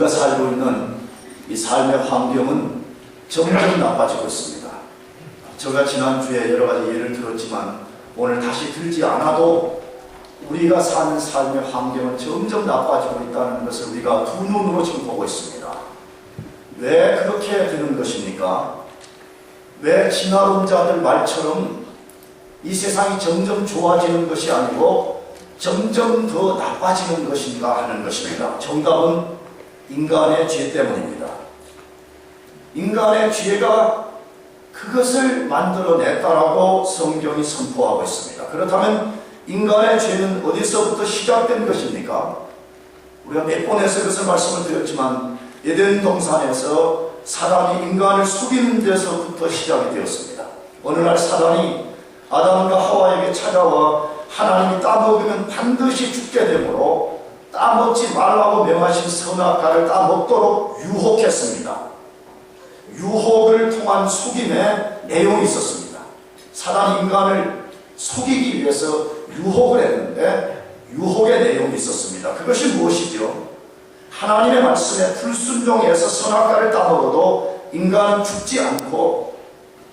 우리가 살고 있는 이 삶의 환경은 점점 나빠지고 있습니다. 제가 지난주에 여러 가지 예를 들었지만 오늘 다시 들지 않아도 우리가 사는 삶의 환경은 점점 나빠지고 있다는 것을 우리가 두 눈으로 지금 보고 있습니다. 왜 그렇게 되는 것입니까? 왜 진화론자들 말처럼 이 세상이 점점 좋아지는 것이 아니고 점점 더 나빠지는 것인가 하는 것입니다. 정답은 인간의 죄 때문입니다. 인간의 죄가 그것을 만들어냈다라고 성경이 선포하고 있습니다. 그렇다면 인간의 죄는 어디서부터 시작된 것입니까? 우리가 몇 번에서 그것을 말씀을 드렸지만 에덴 동산에서 사단이 인간을 속이는 데서부터 시작이 되었습니다. 어느 날 사단이 아담과 하와에게 찾아와 하나님이 따먹으면 반드시 죽게 되므로 따먹지 말라고 명하신 선악과를 따먹도록 유혹했습니다. 유혹을 통한 속임의 내용이 있었습니다. 사단이 인간을 속이기 위해서 유혹을 했는데 유혹의 내용이 있었습니다. 그것이 무엇이죠? 하나님의 말씀에 불순종해서 선악과를 따먹어도 인간은 죽지 않고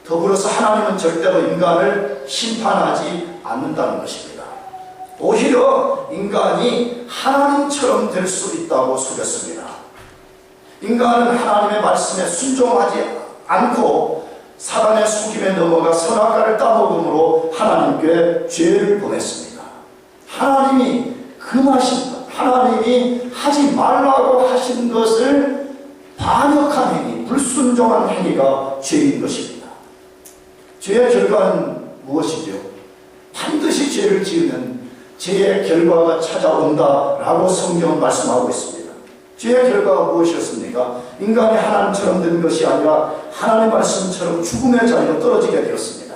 더불어서 하나님은 절대로 인간을 심판하지 않는다는 것입니다. 오히려 인간이 하나님처럼 될 수 있다고 속였습니다. 인간은 하나님의 말씀에 순종하지 않고 사단의 속임에 넘어가 선악과를 따먹음으로 하나님께 죄를 보냈습니다. 하나님이 금하신 것, 하나님이 하지 말라고 하신 것을 반역한 행위, 불순종한 행위가 죄인 것입니다. 죄의 결과는 무엇이죠? 반드시 죄를 지으면 죄의 결과가 찾아온다라고 성경은 말씀하고 있습니다. 죄의 결과가 무엇이었습니까? 인간이 하나님처럼 된 것이 아니라 하나님의 말씀처럼 죽음의 자리로 떨어지게 되었습니다.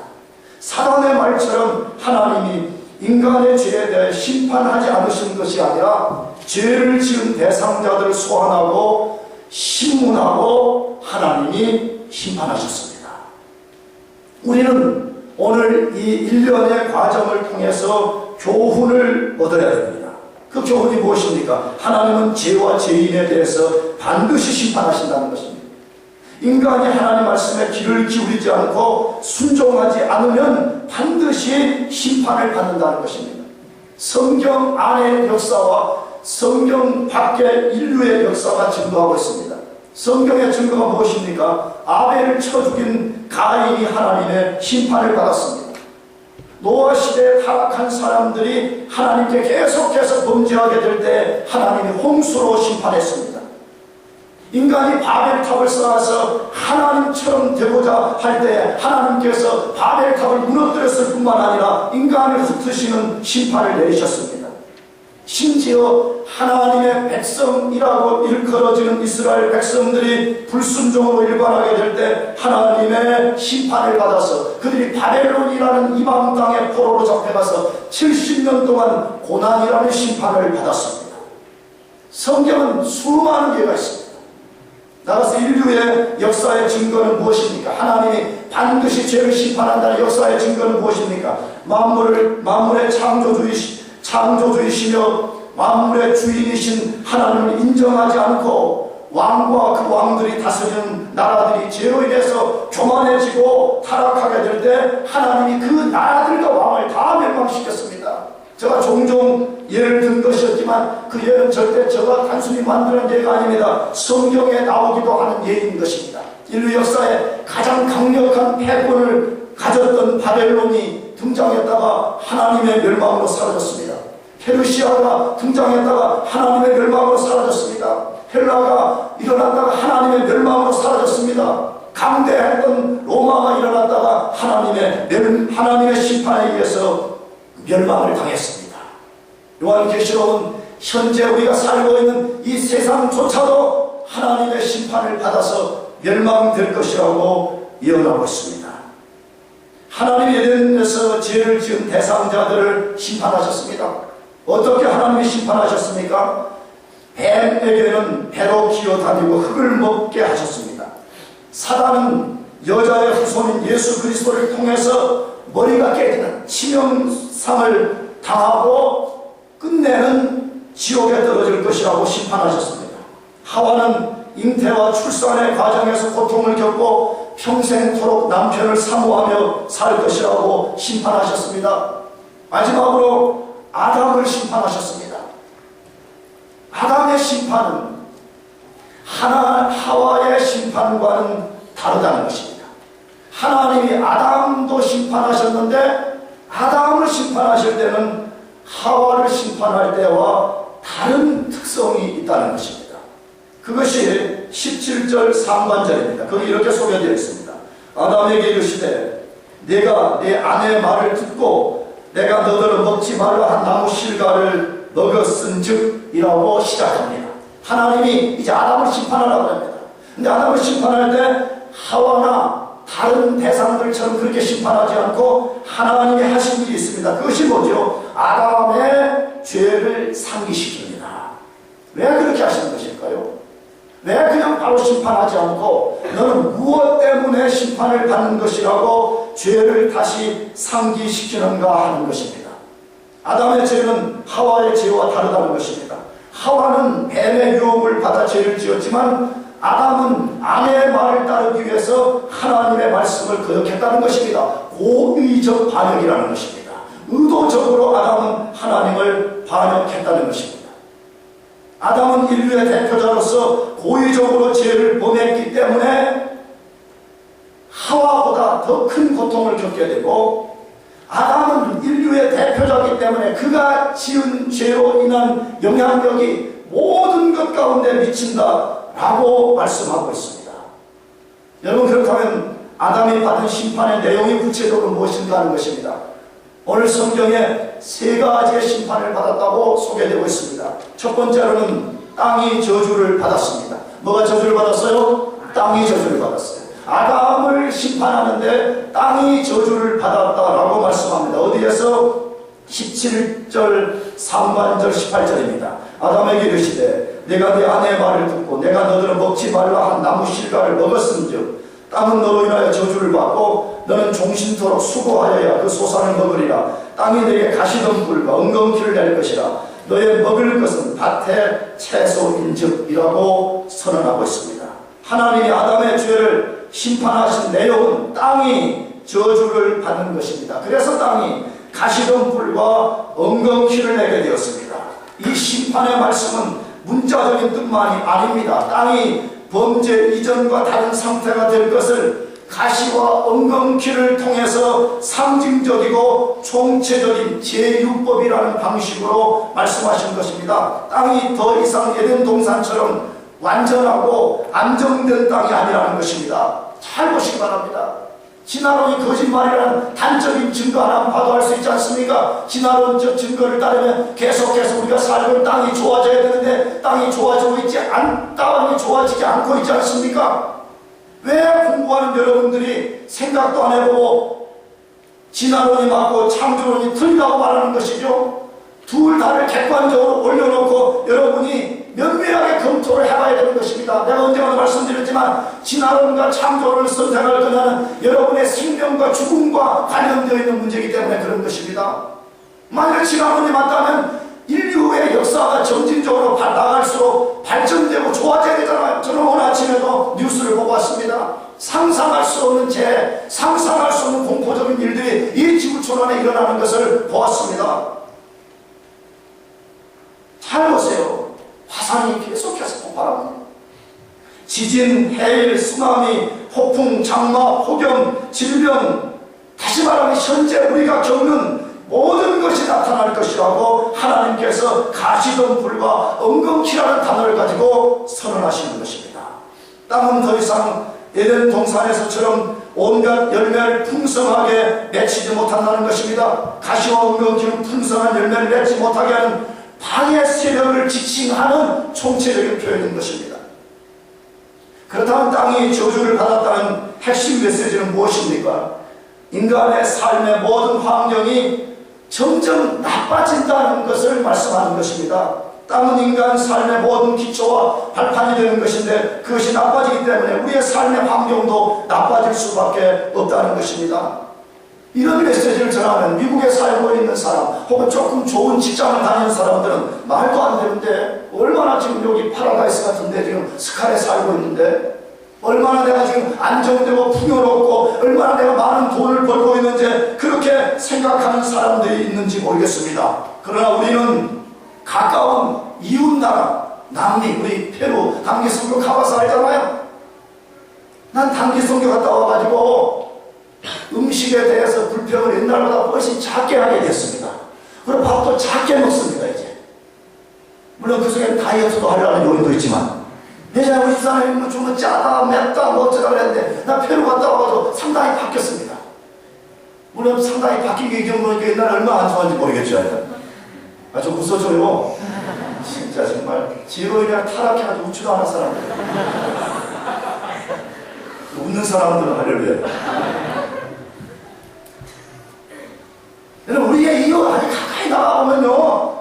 사단의 말처럼 하나님이 인간의 죄에 대해 심판하지 않으신 것이 아니라 죄를 지은 대상자들을 소환하고 신문하고 하나님이 심판하셨습니다. 우리는 오늘 이 일련의 과정을 통해서 교훈을 얻어야 됩니다. 그 교훈이 무엇입니까? 하나님은 죄와 죄인에 대해서 반드시 심판하신다는 것입니다. 인간이 하나님 말씀에 귀를 기울이지 않고 순종하지 않으면 반드시 심판을 받는다는 것입니다. 성경 안의 역사와 성경 밖의 인류의 역사가 증거하고 있습니다. 성경의 증거가 무엇입니까? 아벨을 쳐 죽인 가인이 하나님의 심판을 받았습니다. 노아 시대에 타락한 사람들이 하나님께 계속해서 범죄하게 될 때 하나님이 홍수로 심판했습니다. 인간이 바벨탑을 쌓아서 하나님처럼 되고자 할 때 하나님께서 바벨탑을 무너뜨렸을 뿐만 아니라 인간을 흩으시는 심판을 내리셨습니다. 심지어 하나님의 백성이라고 일컬어지는 이스라엘 백성들이 불순종으로 일관하게 될 때 하나님의 심판을 받아서 그들이 바벨론이라는 이방 땅의 포로로 잡혀가서 70년 동안 고난이라는 심판을 받았습니다. 성경은 수많은 예가 있습니다. 나가서 인류의 역사의 증거는 무엇입니까? 하나님이 반드시 죄를 심판한다는 역사의 증거는 무엇입니까? 만물의 창조주이시며 만물의 주인이신 하나님을 인정하지 않고 왕과 그 왕들이 다스리는 나라들이 죄로 인해서 교만해지고 타락하게 될 때 하나님이 그 나라들과 왕을 다 멸망시켰습니다. 제가 종종 예를 든 것이었지만 그 예는 절대 제가 단순히 만드는 예가 아닙니다. 성경에 나오기도 하는 예인 것입니다. 인류 역사에 가장 강력한 패권을 가졌던 바벨론이 등장했다가 하나님의 멸망으로 사라졌습니다. 페르시아가 등장했다가 하나님의 멸망으로 사라졌습니다. 헬라가 일어났다가 하나님의 멸망으로 사라졌습니다. 강대했던 로마가 일어났다가 하나님의 심판에 의해서 멸망을 당했습니다. 요한계시록은 현재 우리가 살고 있는 이 세상조차도 하나님의 심판을 받아서 멸망될 것이라고 예언하고 있습니다. 하나님이 에덴에서 죄를 지은 대상자들을 심판하셨습니다. 어떻게 하나님이 심판하셨습니까? 뱀에게는 배로 기어다니고 흙을 먹게 하셨습니다. 사단은 여자의 후손인 예수 그리스도를 통해서 머리가 깨지는 치명상을 당하고 끝내는 지옥에 떨어질 것이라고 심판하셨습니다. 하와는 잉태와 출산의 과정에서 고통을 겪고 평생토록 남편을 사모하며 살 것이라고 심판하셨습니다. 마지막으로 아담을 심판하셨습니다. 아담의 심판은 하와의 심판과는 다르다는 것입니다. 하나님이 아담도 심판하셨는데 아담을 심판하실 때는 하와를 심판할 때와 다른 특성이 있다는 것입니다. 그것이 17절 상반절입니다. 거기 이렇게 소개되어 있습니다. 아담에게 이르시되 내가 내 아내의 말을 듣고 내가 너더러 먹지 말라 한 나무 실과를 먹었은즉 이라고 시작합니다. 하나님이 이제 아담을 심판하라고 합니다. 근데 아담을 심판할 때 하와나 다른 대상들처럼 그렇게 심판하지 않고 하나님이 하신 일이 있습니다. 그것이 뭐죠? 아담의 죄를 상기시킵니다. 왜 그렇게 하시는 것일까요? 왜 그냥 바로 심판하지 않고 너는 무엇 때문에 심판을 받는 것이라고 죄를 다시 상기시키는가 하는 것입니다. 아담의 죄는 하와의 죄와 다르다는 것입니다. 하와는 뱀의 유혹을 받아 죄를 지었지만 아담은 아내의 말을 따르기 위해서 하나님의 말씀을 거역했다는 것입니다. 고의적 반역이라는 것입니다. 의도적으로 아담은 하나님을 반역했다는 것입니다. 아담은 인류의 대표자로서 고의적으로 죄를 범했기 때문에 하와보다 더 큰 고통을 겪게 되고 아담은 인류의 대표자이기 때문에 그가 지은 죄로 인한 영향력이 모든 것 가운데 미친다라고 말씀하고 있습니다. 여러분, 그렇다면 아담이 받은 심판의 내용이 구체적으로 무엇인가 하는 것입니다. 오늘 성경에 세 가지의 심판을 받았다고 소개되고 있습니다. 첫 번째로는 땅이 저주를 받았습니다. 뭐가 저주를 받았어요? 땅이 저주를 받았어요. 아담을 심판하는데 땅이 저주를 받았다라고 말씀합니다. 어디에서? 17절 상반절 18절입니다. 아담에게 이르시되 내가 네 아내의 말을 듣고 내가 너더러 먹지 말라 한 나무 실과를 먹었은즉 땅은 너로 인하여 저주를 받고 너는 종신토록 수고하여야 그 소산을 먹으리라. 땅이 내게 가시덤불과 엉겅퀴를 낼 것이라. 너의 먹을 것은 밭의 채소인즉이라고 선언하고 있습니다. 하나님이 아담의 죄를 심판하신 내용은 땅이 저주를 받는 것입니다. 그래서 땅이 가시덤불과 엉겅퀴를 내게 되었습니다. 이 심판의 말씀은 문자적인 뜻만이 아닙니다. 땅이 범죄 이전과 다른 상태가 될 것을 가시와 엉겅퀴를 통해서 상징적이고 총체적인 제유법이라는 방식으로 말씀하신 것입니다. 땅이 더 이상 에덴 동산처럼 완전하고 안정된 땅이 아니라는 것입니다. 잘 보시기 바랍니다. 진화론이 거짓말이라는 단적인 증거 하나 봐도 알 수 있지 않습니까? 진화론적 증거를 따르면 계속해서 우리가 살고 땅이 좋아져야 되는데 땅이 좋아지고 땅이 좋아지지 않고 있지 않습니까? 왜 공부하는 여러분들이 생각도 안 해보고 진화론이 맞고 창조론이 틀리다고 말하는 것이죠? 둘 다를 객관적으로 올려놓고 여러분이 면밀하게 검토를 해봐야 되는 것입니다. 내가 언젠가도 말씀드렸지만 진화론과 창조론을 선택할 거냐는 여러분의 생명과 죽음과 관련되어 있는 문제이기 때문에 그런 것입니다. 만약 진화론이 맞다면 인류의 역사가 점진적으로 나갈수록 발전되고 좋아져야 되잖아요. 저는 오늘 아침에도 뉴스를 보고 왔습니다. 상상할 수 없는 재해, 상상할 수 없는 공포적인 일들이 이 지구촌 안에 일어나는 것을 보았습니다. 잘 보세요. 화산이 계속해서 폭발합니다. 지진, 해일, 쓰나미, 폭풍, 장마, 폭염, 질병, 다시 말하면 현재 우리가 겪는 모든 것이 나타날 것이라고 하나님께서 가시덤불과 엉겅퀴라는 단어를 가지고 선언하시는 것입니다. 땅은 더 이상 에덴 동산에서처럼 온갖 열매를 풍성하게 맺히지 못한다는 것입니다. 가시와 엉겅퀴는 풍성한 열매를 맺지 못하게 하는 방해 세력을 지칭하는 총체적인 표현인 것입니다. 그렇다면 땅이 저주를 받았다는 핵심 메시지는 무엇입니까? 인간의 삶의 모든 환경이 점점 나빠진다는 것을 말씀하는 것입니다. 땅은 인간 삶의 모든 기초와 발판이 되는 것인데 그것이 나빠지기 때문에 우리의 삶의 환경도 나빠질 수밖에 없다는 것입니다. 이런 메시지를 전하면 미국에 살고 있는 사람 혹은 조금 좋은 직장을 다니는 사람들은 말도 안 되는데, 얼마나 지금 여기 파라다이스 같은데 지금 스칼에 살고 있는데, 얼마나 내가 지금 안정되고 풍요롭고 얼마나 내가 많은 돈을 벌고 있는지 그렇게 생각하는 사람들이 있는지 모르겠습니다. 그러나 우리는 가까운 이웃나라 남미, 우리 페루 단기 선교 가봐서 알잖아요. 난 단기 선교 갔다 와가지고 음식에 대해서 불평을 옛날보다 훨씬 작게 하게 됐습니다. 그리고 밥도 작게 먹습니다. 이제 물론 그 속에 다이어트도 하려는 요인도 있지만, 예전에 우리 집사람이 좀 짜다 맵다 뭐 어쩌다 그랬는데 나 페루 갔다 와서 상당히 바뀌었습니다. 물론 상당히 바뀐 게 이 정도니까 옛날에 얼마나 안 좋아하는지 모르겠죠. 좀 웃어줘요. 진짜 정말 지로 인해 타락해가지고 웃지도 않은 사람들, 웃는 사람들은 할렐루야. 여러분, 우리의 이웃 아주 가까이 나가보면요,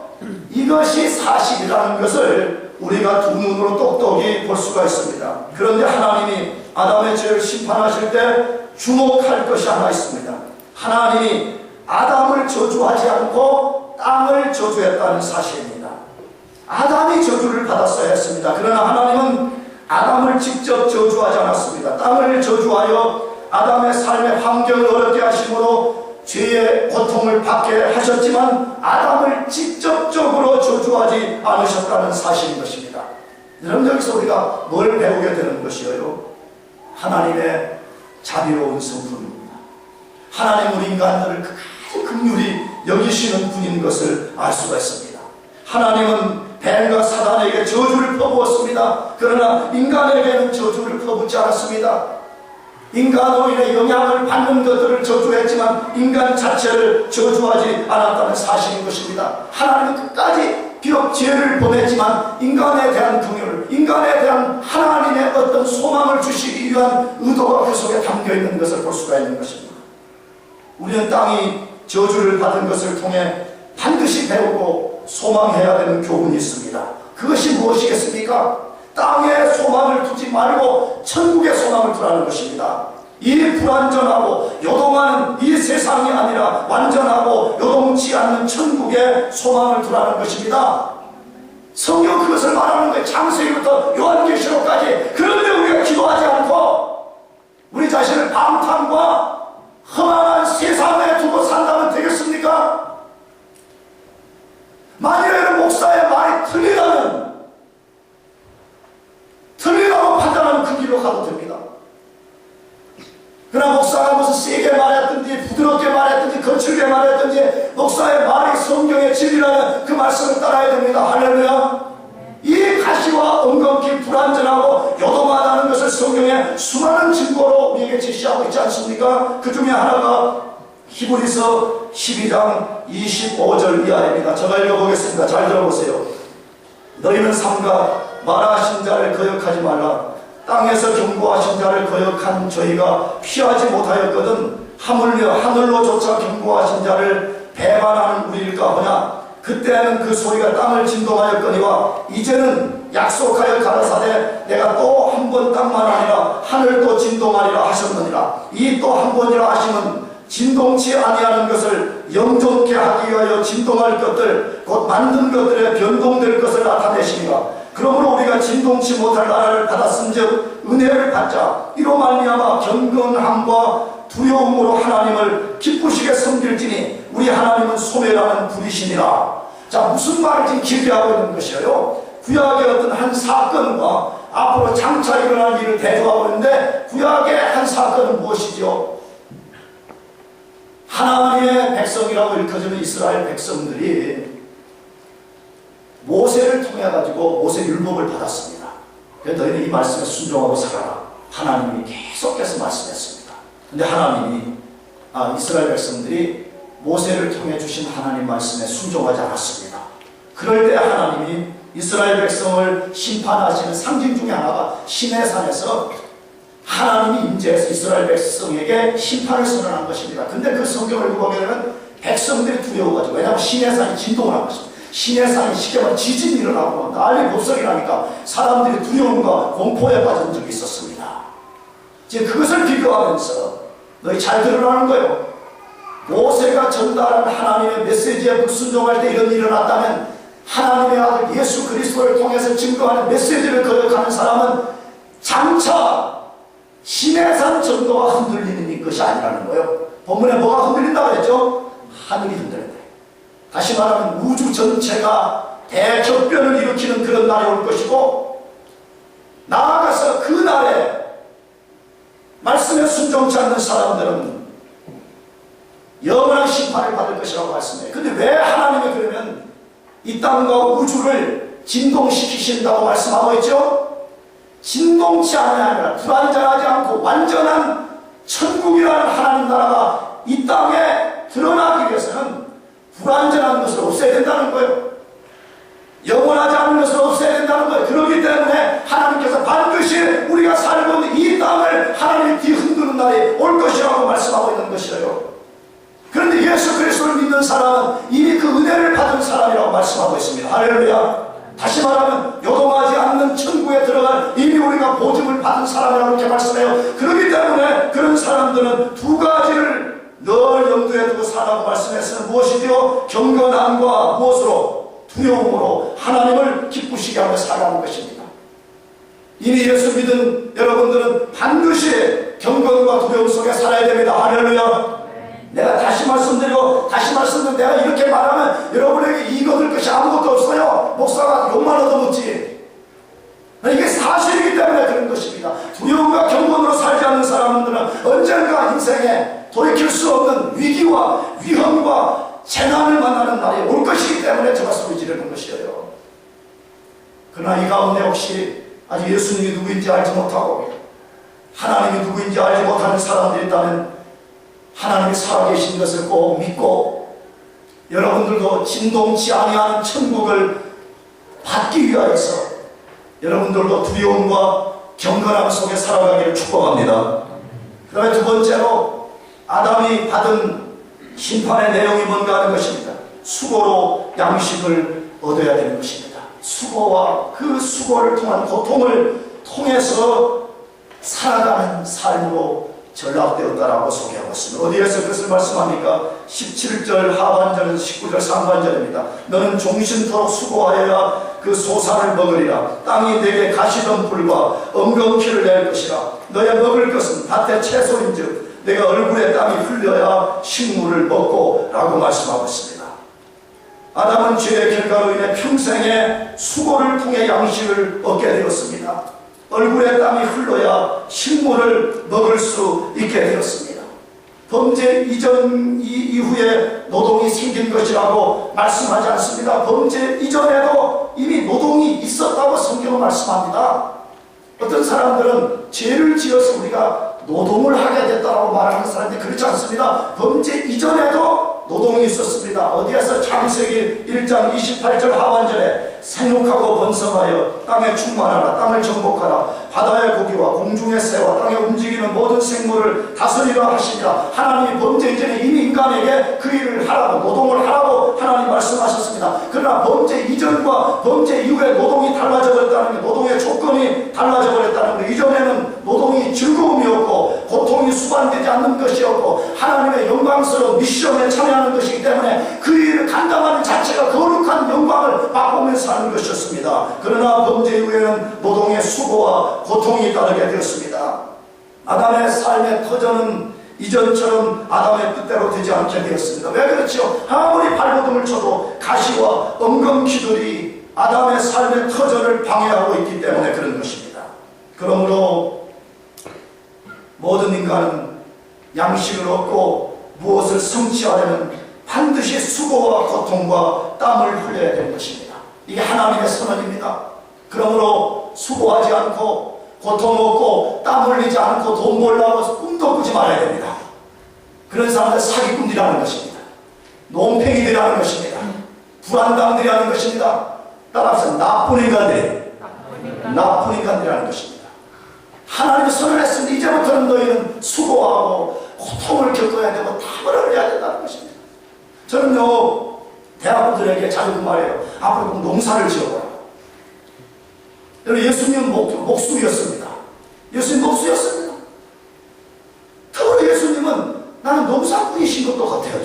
이것이 사실이라는 것을 우리가 두 눈으로 똑똑히 볼 수가 있습니다. 그런데 하나님이 아담의 죄를 심판하실 때 주목할 것이 하나 있습니다. 하나님이 아담을 저주하지 않고 땅을 저주했다는 사실입니다. 아담이 저주를 받았어야 했습니다. 그러나 하나님은 아담을 직접 저주하지 않았습니다. 땅을 저주하여 아담의 삶의 환경을 어렵게 하심으로 죄의 고통을 받게 하셨지만 아담을 직접적으로 저주하지 않으셨다는 사실인 것입니다. 여러분, 여기서 우리가 뭘 배우게 되는 것이에요? 하나님의 자비로운 성품입니다. 하나님 우리 인간들을 끝까지 긍휼히 여기시는 분인 것을 알 수가 있습니다. 하나님은 뱀과 사단에게 저주를 퍼부었습니다. 그러나 인간에게는 저주를 퍼붓지 않았습니다. 인간으로 인해 영향을 받는 것들을 저주했지만 인간 자체를 저주하지 않았다는 사실인 것입니다. 하나님은 끝까지 비록 죄를 범했지만 인간에 대한 긍휼, 인간에 대한 하나님의 어떤 소망을 주시기 위한 의도가 그 속에 담겨있는 것을 볼 수가 있는 것입니다. 우리는 땅이 저주를 받은 것을 통해 반드시 배우고 소망해야 되는 교훈이 있습니다. 그것이 무엇이겠습니까? 땅에 소망을 두지 말고 천국에 소망을 두라는 것입니다. 이 불완전하고 요동하는 이 세상이 아니라 완전하고 요동치 않는 천국에 소망을 두라는 것입니다. 성경 그것을 말하는 거예요. 창세기부터 요한계시록까지. 그런데 우리가 기도하지 않고 우리 자신을 방탕과 험한 세상에 두고 산다면 되겠습니까? 만일 목사의 말이 틀리다고 판단하면 그 길로 가도 됩니다. 그러나 목사가 무슨 세게 말했든지 부드럽게 말했든지 거칠게 말했든지 목사의 말이 성경의 진리라면 그 말씀을 따라야 됩니다. 할렐루야. 이 가시와 엉겅퀴 불완전하고 요동하다는 것을 성경에 수많은 증거로 우리에게 제시하고 있지 않습니까? 그 중에 하나가 히브리서 12장 25절 이하입니다. 제가 읽어보겠습니다. 잘 들어보세요. 너희는 삼가 말하신 자를 거역하지 말라. 땅에서 경고하신 자를 거역한 저희가 피하지 못하였거든 하물며 하늘로조차 경고하신 자를 배반하는 우리일까 하냐. 그때는 그 소리가 땅을 진동하였거니와 이제는 약속하여 가라사대 내가 또 한 번 땅만 아니라 하늘도 진동하리라 하셨느니라. 이 또 한 번이라 하심은 진동치 아니하는 것을 영존케 하기 위하여 진동할 것들 곧 만든 것들에 변동될 것을 나타내시니라. 그러므로 우리가 진동치 못할 나라를 받았은즉 은혜를 받자. 이로 말미암아 경건함과 두려움으로 하나님을 기쁘시게 섬길지니 우리 하나님은 소멸하는 분이시니라. 자, 무슨 말을 지금 길게 하고 있는 것이에요? 구약의 어떤 한 사건과 앞으로 장차 일어날 일을 대조하고 있는데 구약의 한 사건은 무엇이죠? 하나님의 백성이라고 일컬어지는 이스라엘 백성들이 모세를 통해 가지고 모세 율법을 받았습니다. 그래서 너희는 이 말씀에 순종하고 살아라. 하나님이 계속해서 말씀했습니다. 근데 하나님이 이스라엘 백성들이 모세를 통해 주신 하나님 말씀에 순종하지 않았습니다. 그럴 때 하나님이 이스라엘 백성을 심판하시는 상징 중에 하나가 시내산에서 하나님이 임재해서 이스라엘 백성에게 심판을 선언한 것입니다. 근데 그 성경을 보게 되면 백성들이 두려워가지고, 왜냐하면 시내산이 진동을 한 것입니다. 시내산이 쉽게 말하면 지진이 일어나고 난리 법석이 나니까 사람들이 두려움과 공포에 빠진 적이 있었습니다. 이제 그것을 비교하면서 너희 잘 들으라는 거예요. 모세가 전달한 하나님의 메시지에 불순종할 때 이런 일이 일어났다면 하나님의 아들 예수 그리스도를 통해서 증거하는 메시지를 거역하는 사람은 장차 시내산 정도가 흔들리는 것이 아니라는 거예요. 본문에 뭐가 흔들린다고 했죠? 하늘이 흔들린다. 다시 말하면 우주 전체가 대격변을 일으키는 그런 날이 올 것이고, 나아가서 그 날에 말씀에 순종치 않는 사람들은 영원한 심판을 받을 것이라고 말씀해요. 근데 왜 하나님이 그러면 이 땅과 우주를 진동시키신다고 말씀하고 있죠? 진동치 아니라 불완전하지 않고 완전한 천국이라는 하나님 나라가 이 땅에 드러나기 위해서는 불완전한 것을 없애야 된다는 거예요. 영원하지 않은 것을 없애야 된다는 거예요. 그렇기 때문에 하나님께서 반드시 우리가 살고 있는 이 땅을 하나님이 뒤흔드는 날이 올 것이라고 말씀하고 있는 것이에요. 그런데 예수 그리스도를 믿는 사람은 이미 그 은혜를 받은 사람이라고 말씀하고 있습니다. 할렐루야. 다시 말하면 요동하지 않는 천국에 들어간 이미 우리가 보증을 받은 사람이라고 이렇게 말씀해요. 그렇기 때문에 그런 사람들은 두 가지를 늘 염두에 두고 살라고 말씀했으면 무엇이죠? 경건함과 무엇으로? 두려움으로 하나님을 기쁘시게 하며 살아가는 것입니다. 이미 예수 믿은 여러분들은 반드시 경건과 두려움 속에 살아야 됩니다. 할렐루야. 내가 다시 말씀드리고 다시 말씀드리고 내가 이렇게 말하면 여러분에게 이익 얻을 것이 아무것도 없어요. 목사가 욕만 얻어먹지. 이게 사실이기 때문에 그런 것입니다. 두려움과 경건으로 살지 않는 사람들은 언젠가 인생에 돌이킬 수 없는 위기와 위험과 재난을 만나는 날이 올 것이기 때문에 제가 소리 지르는 것이에요. 그러나 이 가운데 혹시 아직 예수님이 누구인지 알지 못하고 하나님이 누구인지 알지 못하는 사람들이 있다면 하나님이 살아계신 것을 꼭 믿고 여러분들도 진동치 아니하는 천국을 받기 위하여서 여러분들도 두려움과 경건함 속에 살아가기를 축복합니다. 그 다음에 두 번째로 아담이 받은 심판의 내용이 뭔가 하는 것입니다. 수고로 양식을 얻어야 되는 것입니다. 수고와 그 수고를 통한 고통을 통해서 살아가는 삶으로 전락되었다라고 소개하고 있습니다. 어디에서 그것을 말씀합니까? 17절 하반절에서 19절 상반절입니다. 너는 종신토록 수고하여야 그 소산을 먹으리라. 땅이 내게 가시덤불과 엉겅퀴를 낼 것이라. 너의 먹을 것은 밭의 채소인즉 내가 얼굴에 땀이 흘려야 식물을 먹고 라고 말씀하고 있습니다. 아담은 죄의 결과로 인해 평생의 수고를 통해 양식을 얻게 되었습니다. 얼굴에 땀이 흘러야 식물을 먹을 수 있게 되었습니다. 범죄 이전 이후에 노동이 생긴 것이라고 말씀하지 않습니다. 범죄 이전에도 이미 노동이 있었다고 성경은 말씀합니다. 어떤 사람들은 죄를 지어서 우리가 노동을 하게 됐다고 말하는 사람들이 그렇지 않습니다. 범죄 이전에도 노동이 있었습니다. 어디에서? 창세기 1장 28절 하반절에 생육하고 번성하여 땅에 충만하라. 땅을 정복하라. 바다의 고기와 공중의 새와 땅에 움직이는 모든 생물을 다스리라 하시니라. 하나님이 범죄 이전에 이미 인간에게 그 일을 하라고 노동을 하라고 하나님 말씀하셨습니다. 그러나 범죄 이전과 범죄 이후에 노동이 달라져 버렸다는 게 노동의 조건이 달라져 버렸다는 거. 이전에는 노동이 즐거움이었고 고통이 수반되지 않는 것이었고 하나님의 영광스러운 미션에 참여하는 것이기 때문에 그 일을 감당하는 자체가 거룩한 영광을 맛보면서 하는 것이었습니다. 그러나 범죄 이후에는 노동의 수고와 고통이 따르게 되었습니다. 아담의 삶의 터전은 이전처럼 아담의 뜻대로 되지 않게 되었습니다. 왜 그렇죠? 아무리 발버둥을 쳐도 가시와 엉겅퀴들이 아담의 삶의 터전을 방해하고 있기 때문에 그런 것입니다. 그러므로 모든 인간은 양식을 얻고 무엇을 성취하려면 반드시 수고와 고통과 땀을 흘려야 되는 것입니다. 이게 하나님의 선언입니다. 그러므로 수고하지 않고 고통 얻고 땀 흘리지 않고 돈 벌려고 꿈도 꾸지 말아야 됩니다. 그런 사람들 사기꾼들이라는 것입니다. 논팽이들이라는 것입니다. 불안당들이라는 것입니다. 따라서 나쁜 인간들이라는 것입니다. 하나님이 선언했으니 이제부터는 너희는 수고하고 고통을 겪어야 되고 땀을 흘려야 된다는 것입니다. 저는요 대학부들에게 자주 그 말해요. 앞으로 농사를 지어보라. 여러분 예수님은 목수였습니다. 예수님 목수였습니다. 더불어 예수님은 나는 농사꾼이신 것도 같아요.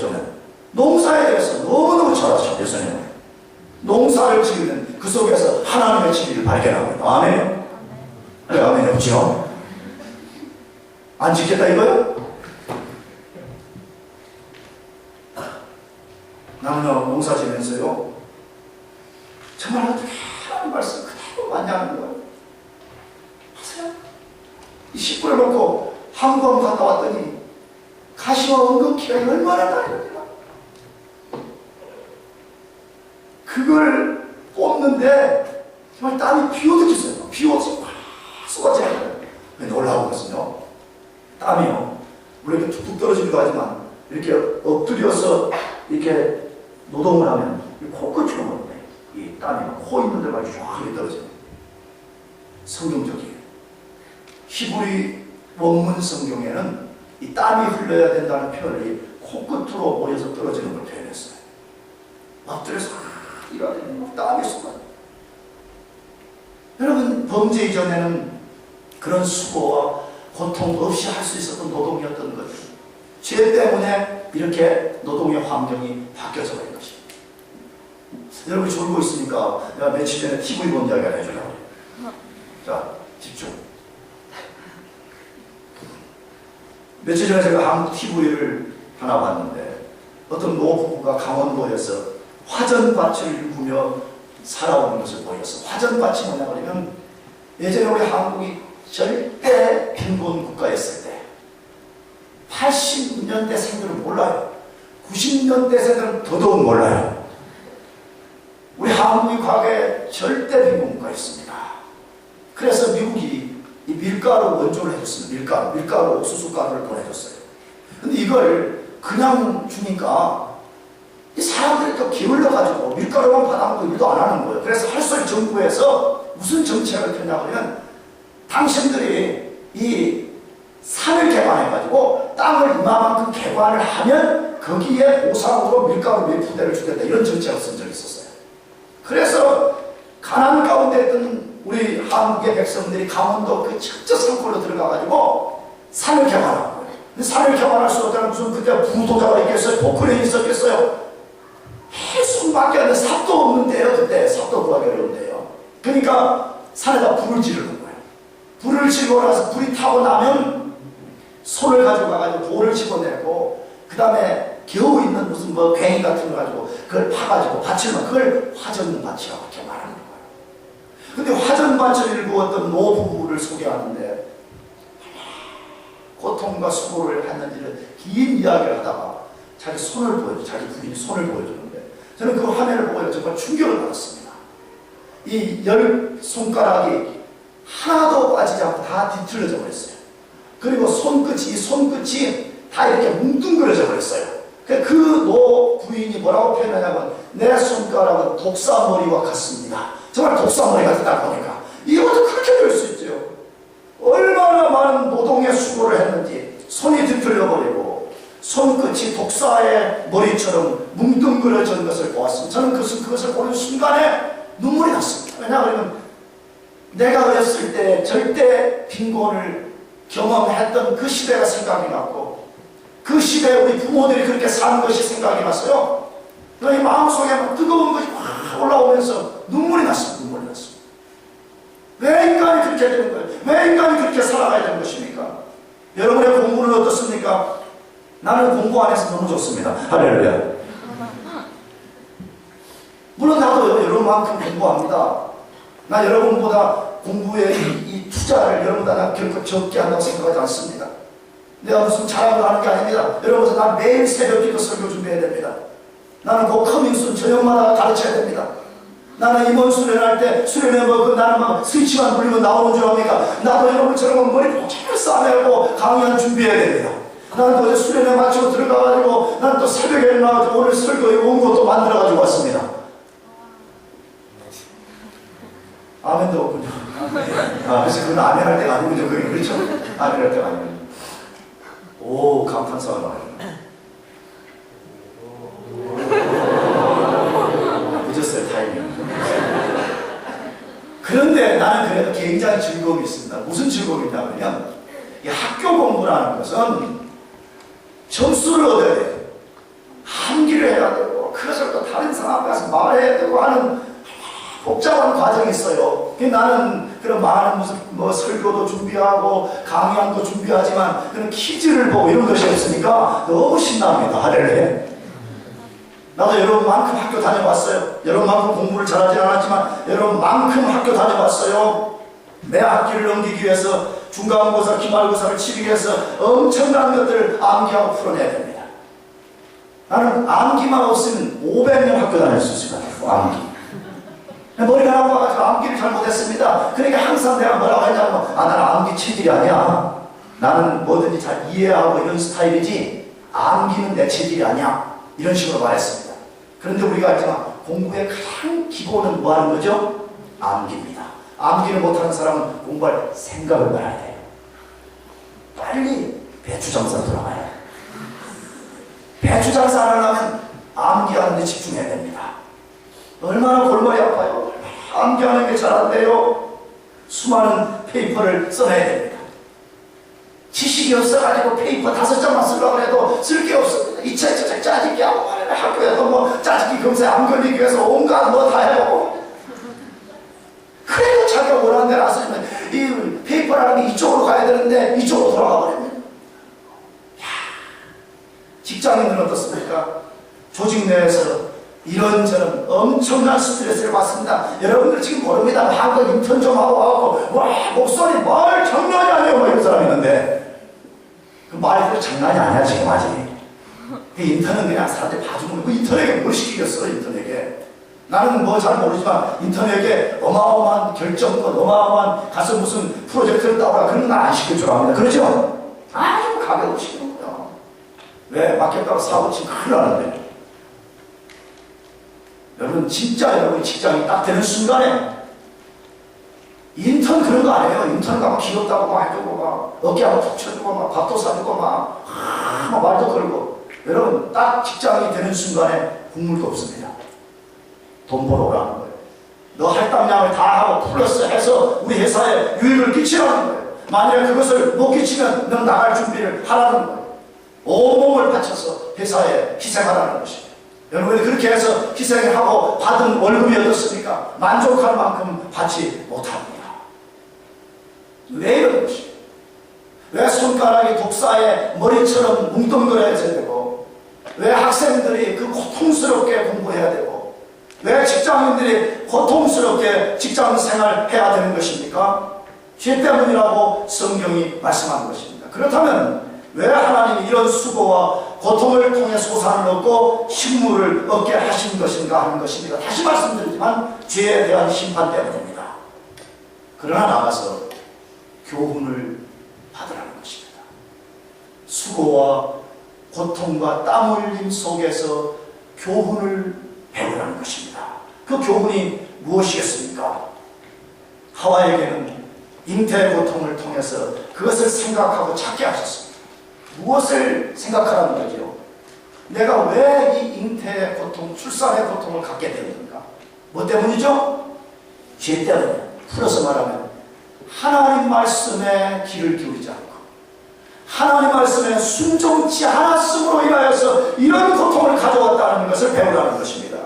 지으면 그 속에서 하나님의 진리를 발견합니다. 아멘. 네, 아멘 해보죠. 안 지켰다 이거요? 나는요, 농사 지면서요, 정말 어떻게 하나님 말씀 그대로 맞냐는 거예요. 하세요. 이 식구를 놓고 한번 갔다 왔더니 가시와 엉겅퀴가 얼마나 다릅니다. 그걸 뽑는데 정말 땀이 비오듯했어요. 비오듯이 막 쏟아져요. 놀라우거든요. 땀이요. 물론 이렇게 툭툭 떨어지기도 하지만 이렇게 엎드려서 이렇게 노동을 하면 코끝으로 이 땀이 코 있는 데가 쫙 떨어져요. 성경적이에요. 히브리 원문 성경에는 이 땀이 흘러야 된다는 표현이 코끝으로 모여서 떨어지는 걸 표현했어요. 엎드려서 일하더니 땀이 쏟아져요. 여러분, 범죄 이전에는 그런 수고와 고통 없이 할 수 있었던 노동이었던 거죠. 죄 때문에 이렇게 노동의 환경이 바뀌어져 버린 것입니다. 여러분이 졸고 있으니까 내가 며칠 전에 TV 본 이야기 하나 해주려고 해요. 자, 집중. 며칠 전에 제가 한국 TV를 하나 봤는데 어떤 노부부가 강원도에서 화전밭을 일구며 살아오는 것을 보였어. 화전밭이 뭐냐 그러면 예전에 우리 한국이 절대 빈곤 국가였을 때 80년대생들은 몰라요. 90년대생들은 더더욱 몰라요. 우리 한국이 과거에 절대 빈곤 국가였습니다. 그래서 미국이 이 밀가루 원조를 해줬습니다. 밀가루, 옥수수가루를 보내줬어요. 근데 이걸 그냥 주니까 이 사람들이 또 게을러가지고 밀가루만 받아먹고 일도 안 하는 거예요. 그래서 할설 정부에서 무슨 정책을 폈냐면 당신들이 이 산을 개발해가지고 땅을 이만큼 개발을 하면 거기에 보상으로 밀가루 몇 푸대를 주겠다, 이런 정책을 쓴 적이 있었어요. 그래서 가난 가운데 있던 우리 한국의 백성들이 강원도 그 첫째 산골로 들어가가지고 산을 개발한 거예요. 근데 산을 개발할 수 없다는 무슨 그때 부도자가 있겠어요? 포크레인이 있었겠어요? 해수밖에 안 돼. 삽도 없는데요. 그때 삽도 구하기 어려운데요. 그러니까 산에다 불을 지르는 거예요. 불을 지르고 나서 불이 타고 나면 손을 가지고 가가지고 돌을 집어내고 그 다음에 겨우 있는 무슨 뭐 괭이 같은 거 가지고 그걸 파가지고 밭을 막 그걸 화전밭이라고 이렇게 말하는 거예요. 근데 화전밭을 일구었던 노부부를 소개하는데 고통과 수고를 했는지를 긴 이야기를 하다가 자기 손을 보여줘, 자기 부인이 손을 보여주는데 저는 그 화면을 보고 정말 충격을 받았습니다. 이 10손가락이 하나도 빠지지 않고 다 뒤틀려져 버렸어요. 그리고 이 손끝이 다 이렇게 뭉뚱그려져 버렸어요. 그 노 부인이 뭐라고 표현하냐면 내 손가락은 독사머리와 같습니다. 정말 독사머리 같다 보니까 이것도 그렇게 될 수 있죠. 얼마나 많은 노동의 수고를 했는지 손이 뒤틀려 버리고 손끝이 독사의 머리처럼 뭉뚱그려진 것을 보았습니다. 저는 그것을 보는 순간에 눈물이 났습니다. 왜냐하면 내가 어렸을 때 절대 빈곤을 경험했던 그 시대가 생각이 났고 그 시대에 우리 부모들이 그렇게 사는 것이 생각이 났어요. 그러니 마음속에 뜨거운 것이 확 올라오면서 눈물이 났습니다. 눈물이 났습니다. 왜 인간이 그렇게 되는 거예요? 왜 인간이 그렇게 살아가야 되는 것입니까? 여러분의 공부는 어떻습니까? 나는 공부 안 해서 너무 좋습니다. 할렐루야. 물론 나도 여러분만큼 공부합니다. 나 여러분보다 공부에 이 투자를 여러분보다 결코 적게 한다고 생각하지 않습니다. 내가 무슨 자랑을 하는 게 아닙니다. 여러분, 난 매일 새벽 기도 설교 준비해야 됩니다. 나는 그 커밍순 저녁마다 가르쳐야 됩니다. 나는 임원 수련할 때 수련회 나는 막 스위치만 돌리면 나오는 줄 압니까? 나도 여러분처럼 머리 복잡하게 싸매고 강연 준비해야 됩니다. 나는 또 수련회 마치고 들어가가지고 나는 또 새벽에 일어나가지고 오늘 설교에 원고 또 만들어가지고 왔습니다. 아멘도 없군요. 그래서 그건 아멘 할 때가 아니군요. 그게 그렇죠? 아멘 할 때가 아니군요. 오, 감탄사가 나와요. 늦었어요, 타이밍. 그런데 나는 그래도 굉장히 즐거움이 있습니다. 무슨 즐거움이 있냐면 이 학교 공부라는 것은 점수를 얻어야 돼요. 암기를 해야 되고 그것을 또 다른 사람 앞에 가서 말해야 되고 하는 복잡한 과정이 있어요. 나는 그런 많은 무슨 설교도 준비하고 강의안도 준비하지만 그런 퀴즈를 보고 이런 것이 없으니까 너무 신납니다. 할렐루야. 나도 여러분만큼 학교 다녀봤어요. 여러분만큼 공부를 잘하지 않았지만 여러분만큼 학교 다녀봤어요. 내 학기를 넘기기 위해서 중간고사, 기말고사를 치기 위해서 엄청난 것들을 암기하고 풀어내야 됩니다. 나는 암기만 없으면 500년 학교 다닐 수 있을 것 같아요. 암기. 머리가 나빠가지고 암기를 잘못했습니다. 그러니까 항상 내가 뭐라고 했냐면 나는 암기 체질이 아니야. 나는 뭐든지 잘 이해하고 이런 스타일이지 암기는 내 체질이 아니야. 이런 식으로 말했습니다. 그런데 우리가 알지만 공부의 가장 기본은 뭐 하는 거죠? 암기입니다. 암기를 못하는 사람은 공부할 생각을 말아야 돼요. 빨리 배추 장사 들어가야 돼요. 배추 장사 안 하려면 암기하는 데 집중해야 됩니다. 얼마나 골머리 아파요. 암기하는 게 잘 안 돼요. 수많은 페이퍼를 써내야 됩니다. 지식이 없어가지고 페이퍼 5장만 쓰려고 해도 쓸 게 없습니다. 이 책 저 책 짜집기 하고 학교에서 뭐 짜집기 검사에 안 걸리기 위해서 온갖 뭐 다 해보고 그래도 자기가 원하는 대로 안 쓰면 이 페이퍼라는 게 이쪽으로 가야 되는데 이쪽으로 돌아가 버리면 직장인들은 어떻습니까? 조직 내에서 이런저런 엄청난 스트레스를 받습니다. 여러분들 지금 모릅니다. 한국 인턴 좀 하고 와 목소리 말 장난이 아니에요. 뭐 이런 사람이 있는데 그 말이 장난이 아니야 지금 아직. 그 인턴은 그냥 사람들 봐주는 거. 인턴에게 뭘 시키겠어 인턴에게. 나는 뭐 잘 모르지만 인턴에게 어마어마한 결정권, 어마어마한 가서 무슨 프로젝트를 따오라 그런 건 안 시킬 줄 압니다. 그렇죠? 아주 가벼운 시키는 거예요. 왜? 맡겼다고 사고 치면 큰일 나는데. 여러분 진짜 여러분 직장이 딱 되는 순간에 인턴 그런 거 아니에요. 인턴 가면 귀엽다고 막 해주고 막 어깨 한번 툭 쳐주고 막 밥도 사주고 막 말도 걸고 여러분 딱 직장이 되는 순간에 국물도 없습니다. 돈 벌어 오라는 거예요. 너 할당량을 다 하고 플러스 해서 우리 회사에 유익을 끼치라는 거예요. 만약에 그것을 못 끼치면 넌 나갈 준비를 하라는 거예요. 온몸을 바쳐서 회사에 희생하라는 것입니다. 여러분이 그렇게 해서 희생하고 받은 월급이 어떻습니까? 만족할 만큼 받지 못합니다. 왜 이런 것이에요? 왜 손가락이 독사에 머리처럼 뭉뚱그려야 되고 왜 학생들이 그 고통스럽게 공부해야 되고 왜 직장인들이 고통스럽게 직장 생활해야 되는 것입니까? 죄 때문이라고 성경이 말씀하는 것입니다. 그렇다면 왜 하나님이 이런 수고와 고통을 통해 소산을 얻고 식물을 얻게 하신 것인가 하는 것입니다. 다시 말씀드리지만 죄에 대한 심판 때문입니다. 그러나 나가서 교훈을 받으라는 것입니다. 수고와 고통과 땀 흘림 속에서 교훈을 배우라는 것입니다. 그 교훈이 무엇이겠습니까? 하와에게는 잉태의 고통을 통해서 그것을 생각하고 찾게 하셨습니다. 무엇을 생각하라는 거죠? 내가 왜 이 잉태의 고통, 출산의 고통을 갖게 되는가? 뭐 때문이죠? 죄 때문에. 풀어서 말하면 하나님 말씀에 귀를 기울이지 않고 하나님 말씀에 순종치 않았음으로 인하여서 이런 고통을 가져왔다는 것을 배우라는 것입니다.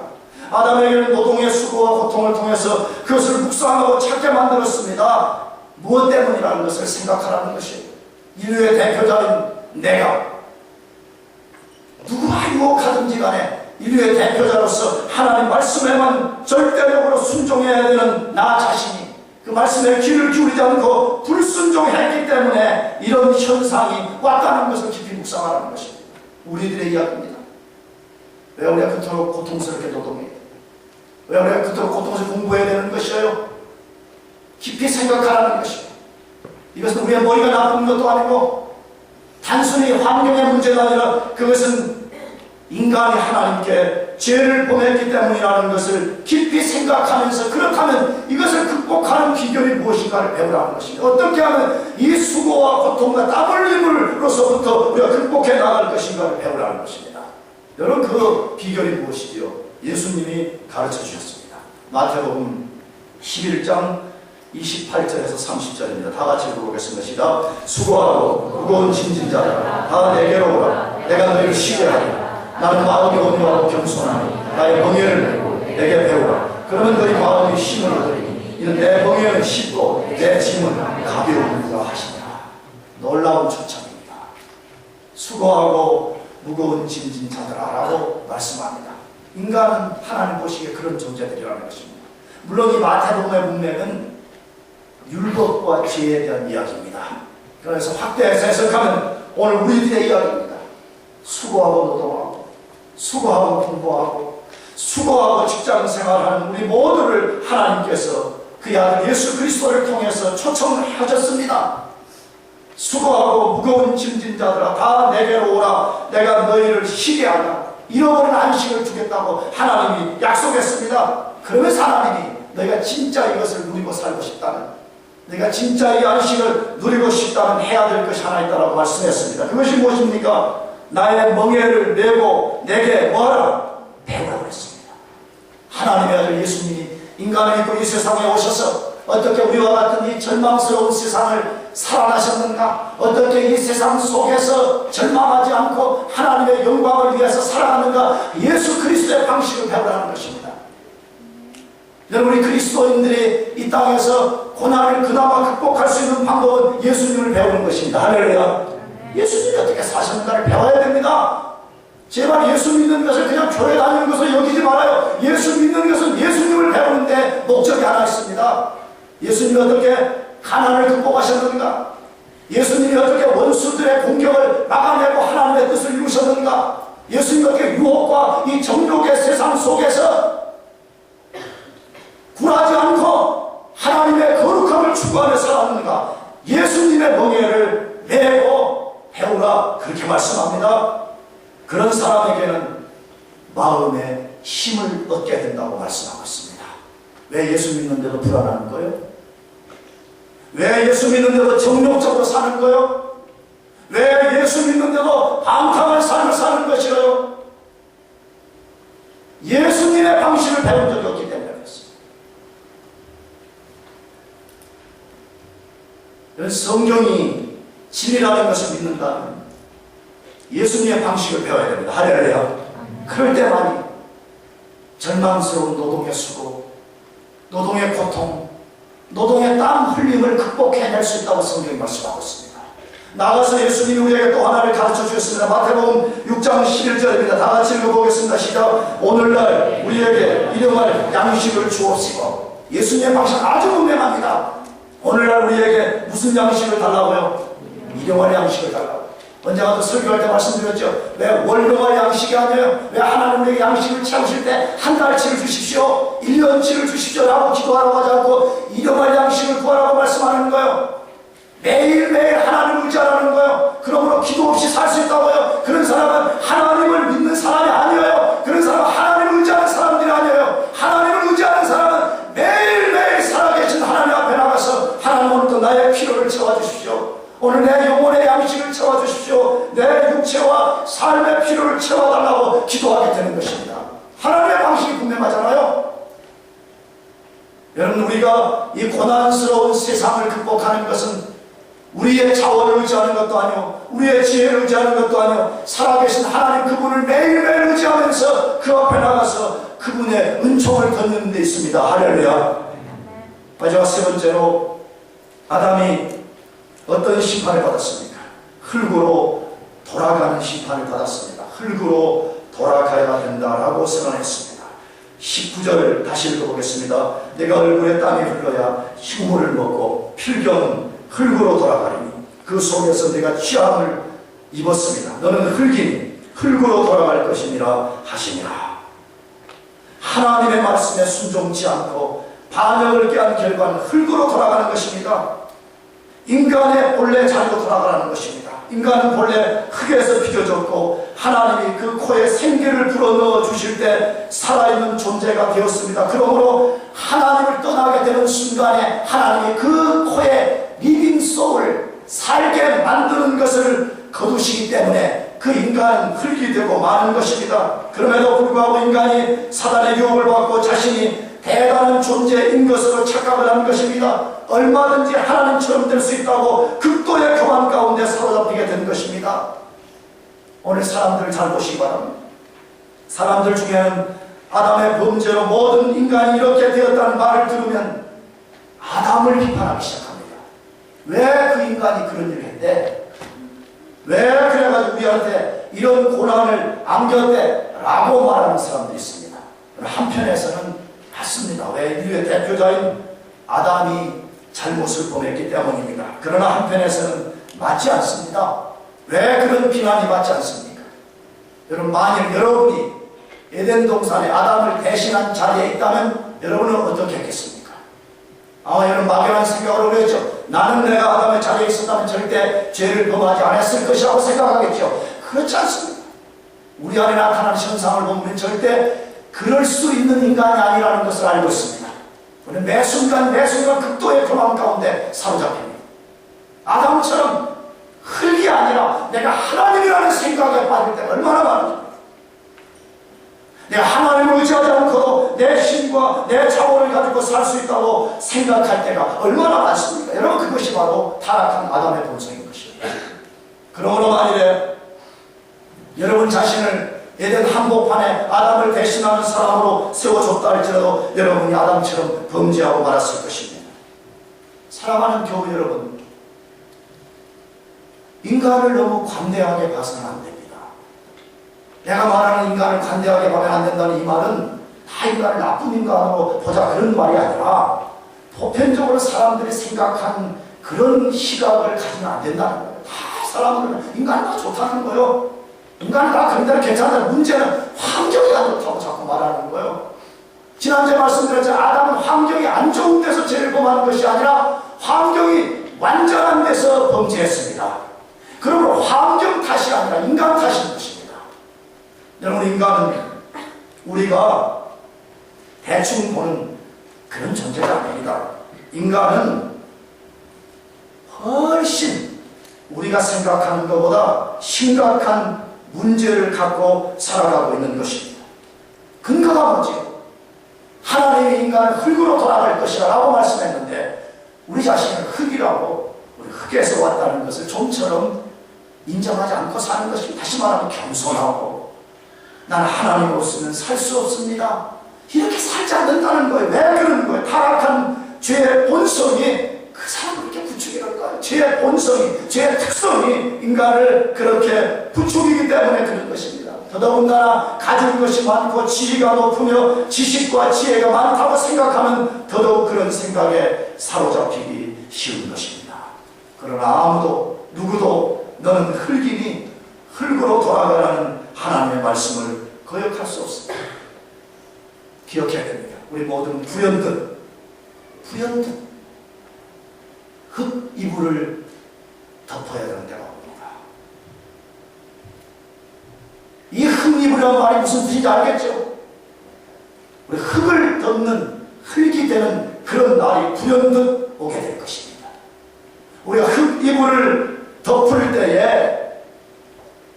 아담에게는 노동의 수고와 고통을 통해서 그것을 묵상하고 찾게 만들었습니다. 무엇 때문이라는 것을 생각하라는 것이에요. 인류의 대표자인 내가 누구와 유혹하든지 간에 인류의 대표자로서 하나님 말씀에만 절대적으로 순종해야 되는 나 자신이 그 말씀에 귀를 기울이지 않고 불순종했기 때문에 이런 현상이 왔다는 것을 깊이 묵상하라는 것입니다. 우리들의 이야기입니다. 왜 우리가 그토록 고통스럽게 노동해야 돼요? 왜 우리가 그토록 고통스럽게 공부해야 되는 것이에요? 깊이 생각하라는 것입니다. 이것은 우리의 머리가 나쁜 것도 아니고 단순히 환경의 문제가 아니라 그것은 인간이 하나님께 죄를 범했기 때문이라는 것을 깊이 생각하면서 그렇다면 이것을 극복하는 비결이 무엇인가를 배우라는 것입니다. 어떻게 하면 이 수고와 고통과 땀 흘림으로서부터 우리가 극복해 나갈 것인가를 배우라는 것입니다. 여러분 그 비결이 무엇이지요? 예수님이 가르쳐 주셨습니다. 마태복음 11장 28절에서 30절입니다. 다 같이 읽어보겠습니다. 시작. 수고하고 무거운 짐진 자들아 다 내게로 오라. 내가 너희를 쉬게 하리라. 나는 마음이 온유하고 겸손하니 나의 멍에를 내게 배우라. 그러면 너희 마음이 힘을 얻으리니 이는 내 멍에는 쉽고 내 짐은 가벼우니라 하시니라. 놀라운 초청입니다. 수고하고 무거운 짐진 자들아라고 말씀합니다. 인간은 하나님 보시기에 그런 존재들이라는 것입니다. 물론 이 마태복음의 문맥은 율법과 죄에 대한 이야기입니다. 그래서 확대해서 해석하면 오늘 우리들의 이야기입니다. 수고하고 노동하고 수고하고 공부하고 수고하고 직장생활하는 우리 모두를 하나님께서 그의 아들 예수 그리스도를 통해서 초청을 하셨습니다. 수고하고 무거운 짐진 자들아 다 내게로 오라. 내가 너희를 쉬게 하라. 잃어버린 안식을 주겠다고 하나님이 약속했습니다. 그러면서 하나님이 너희가 진짜 이것을 누리고 살고 싶다는, 너희가 진짜 이 안식을 누리고 싶다면 해야 될 것이 하나 있다고 말씀했습니다. 그것이 무엇입니까? 나의 멍에를 메고 내게 뭐하라? 배우라고 했습니다. 하나님의 아들 예수님이 인간을 입고 이 세상에 오셔서 어떻게 우리와 같은 이 절망스러운 세상을 살아나셨는가? 어떻게 이 세상 속에서 절망하지 않고 하나님의 영광을 위해서 살아가는가? 예수 그리스도의 방식을 배우라는 것입니다. 여러분, 우리 그리스도인들이 이 땅에서 고난을 그나마 극복할 수 있는 방법은 예수님을 배우는 것입니다. 할렐루야. 예수님이 어떻게 사셨는가를 배워야 됩니다. 제발 예수 믿는 것을 그냥 교회 다니는 것을 여기지 말아요. 예수 믿는 것은 예수님을 배우는데 목적이 하나 있습니다. 예수님이 어떻게 가난을 극복하셨는가? 예수님이 어떻게 원수들의 공격을 막아내고 하나님의 뜻을 이루셨는가? 예수님이 어떻게 유혹과 이 정욕의 세상 속에서 굴하지 않고 하나님의 거룩함을 추구하며 살았는가? 예수님의 멍에를 메고 배우라, 그렇게 말씀합니다. 그런 사람에게는 마음에 힘을 얻게 된다고 말씀하고 있습니다. 왜 예수 믿는데도 불안한 거예요? 왜 예수 믿는데도 정욕적으로 사는 거예요? 왜 예수 믿는데도 방탕한 삶을 사는 것이에요? 예수님의 방식을 배운 적이 없기 때문에 그렇습니다. 성경이 진리라는 것을 믿는다면 예수님의 방식을 배워야 됩니다. 할렐루야. 그럴 때만이 절망스러운 노동의 수고, 노동의 고통, 노동의 땀 흘림을 극복해낼 수 있다고 성경이 말씀하고 있습니다. 나가서 예수님이 우리에게 또 하나를 가르쳐 주셨습니다. 마태복음 6장 11절입니다. 다 같이 읽어보겠습니다. 시작. 오늘날 우리에게 일용할 양식을 주옵시고. 예수님의 방식은 아주 분명합니다. 오늘날 우리에게 무슨 양식을 달라고요? 일용할 양식을 달라고. 언젠가도 설교할 때 말씀드렸죠. 왜 월병할 양식이 아니에요? 왜 하나님 우리에게 양식을 채우실 때 한 달치를 주십시오, 1년치를 주십시오 라고 기도하라고 하지 않고 일용할 양식을 구하라고 말씀하는 거예요. 매일매일 하나님을 의지하라는 거예요. 그러므로 기도 없이 살 수 있다고요? 그런 사람은 하나님을 믿는 사람이 아니에요. 그런 사람은 하나님을 의지하는 사람들이 아니에요. 하나님을 의지하는 사람은 매일매일 살아계신 하나님 앞에 나가서 하나님 오늘도 나의 필요를 채워주십시오. 오늘 내 영혼의 양식을 채워주십시오. 내 육체와 삶의 필요를 채워달라고 기도하게 되는 것입니다. 하나님의 방식이 분명하잖아요. 여러분, 우리가 이 고난스러운 세상을 극복하는 것은 우리의 자원을 의지하는 것도 아니고 우리의 지혜를 의지하는 것도 아니고 살아계신 하나님 그분을 매일매일 의지하면서 그 앞에 나가서 그분의 은총을 걷는 데 있습니다. 할렐루야. 마지막 세 번째로 아담이 어떤 심판을 받았습니까? 흙으로 돌아가는 심판을 받았습니다. 흙으로 돌아가야 된다라고 선언했습니다. 19절 다시 읽어보겠습니다. 내가 얼굴에 땀이 흘러야 식물을 먹고 필경은 흙으로 돌아가리니 그 속에서 내가 취함을 입었습니다. 너는 흙이니 흙으로 돌아갈 것이니라 하시니라. 하나님의 말씀에 순종치 않고 반역을 깨한 결과는 흙으로 돌아가는 것입니다. 인간의 본래 자리로 돌아가라는 것입니다. 인간은 본래 흙에서 빚어졌고 하나님이 그 코에 생기를 불어넣어 주실 때 살아있는 존재가 되었습니다. 그러므로 하나님을 떠나게 되는 순간에 하나님이 그 코에 리빙 소울, 살게 만드는 것을 거두시기 때문에 그 인간은 흙이 되고 마는 것입니다. 그럼에도 불구하고 인간이 사단의 유혹을 받고 자신이 대단한 존재인 것으로 착각을 하는 것입니다. 얼마든지 하나님처럼 될 수 있다고 극도의 교만 가운데 사로잡히게 된 것입니다. 오늘 사람들을 잘 보시기 바랍니다. 사람들 중에는 아담의 범죄로 모든 인간이 이렇게 되었다는 말을 들으면 아담을 비판하기 시작합니다. 왜 그 인간이 그런 일을 했대? 왜 그래가지고 우리한테 이런 고난을 안겼대? 라고 말하는 사람들이 있습니다. 한편에서는 맞습니다. 왜 인류의 대표자인 아담이 잘못을 범했기 때문입니다. 그러나 한편에서는 맞지 않습니다. 왜 그런 비난이 맞지 않습니까? 여러분, 만일 여러분이 에덴 동산에 아담을 대신한 자리에 있다면 여러분은 어떻게 했겠습니까? 아마 여러분 막연한 생각을 하겠죠. 나는 내가 아담의 자리에 있었다면 절대 죄를 범하지 않았을 것이라고 생각하겠죠. 그렇지 않습니다. 우리 안에 나타나는 현상을 보면 우리는 절대 그럴 수 있는 인간이 아니라는 것을 알고 있습니다. 우리는 매 순간 극도의 고난 가운데 사로잡힙니다. 아담처럼 흙이 아니라 내가 하나님이라는 생각에 빠질 때가 얼마나 많은지, 내가 하나님을 의지하지 않고도 내 힘과 내 자원을 가지고 살 수 있다고 생각할 때가 얼마나 많습니까? 여러분, 그것이 바로 타락한 아담의 본성인 것입니다. 그러므로 만일에 여러분 자신을 에덴 한복판에 아담을 대신하는 사람으로 세워줬다 할지라도 여러분이 아담처럼 범죄하고 말았을 것입니다. 사랑하는 교우 여러분, 인간을 너무 관대하게 봐서는 안 됩니다. 내가 말하는 인간을 관대하게 보면 안 된다는 이 말은 다 인간을 나쁜 인간으로 보자 그런 말이 아니라 보편적으로 사람들이 생각한 그런 시각을 가지면 안 된다는 거예요. 다 사람들은 인간이 다 좋다는 거예요. 인간이 다 그런다는 괜찮다는, 문제는 환경이 안 좋다고 자꾸 말하는 거예요. 지난주에 말씀드렸죠. 아담은 환경이 안 좋은 데서 죄를 범하는 것이 아니라 환경이 완전한 데서 범죄했습니다. 그러므로 환경 탓이 아니라 인간 탓인 것입니다. 여러분, 인간은 우리가 대충 보는 그런 존재가 아닙니다. 인간은 훨씬 우리가 생각하는 것보다 심각한 문제를 갖고 살아가고 있는 것입니다. 근거가 뭐지? 하나님이 인간을 흙으로 돌아갈 것이라 라고 말씀했는데 우리 자신을 흙이라고, 우리 흙에서 왔다는 것을 좀처럼 인정하지 않고 사는 것이, 다시 말하면 겸손하고 나는 하나님으로서는 살 수 없습니다, 이렇게 살지 않는다는 거예요. 왜 그러는 거예요? 타락한 죄의 본성이 그 사람을 이렇게 부추기는 거예요. 죄의 본성이, 죄의 특성이 인간을 그렇게 부추기기 때문에 그런 것입니다. 더더군다나 가진 것이 많고 지위가 높으며 지식과 지혜가 많다고 생각하면 더더욱 그런 생각에 사로잡히기 쉬운 것입니다. 그러나 아무도, 누구도 너는 흙이니 흙으로 돌아가라는 하나님의 말씀을 거역할 수 없습니다. 기억해야 됩니다. 우리 모두는 불현듯 흙 이불을 덮어야 되는 때가 옵니다. 이 흙 이불이라는 말이 무슨 뜻인지 알겠죠? 우리 흙을 덮는, 흙이 되는 그런 날이 불현듯 오게 될 것입니다. 우리가 흙 이불을 덮을 때에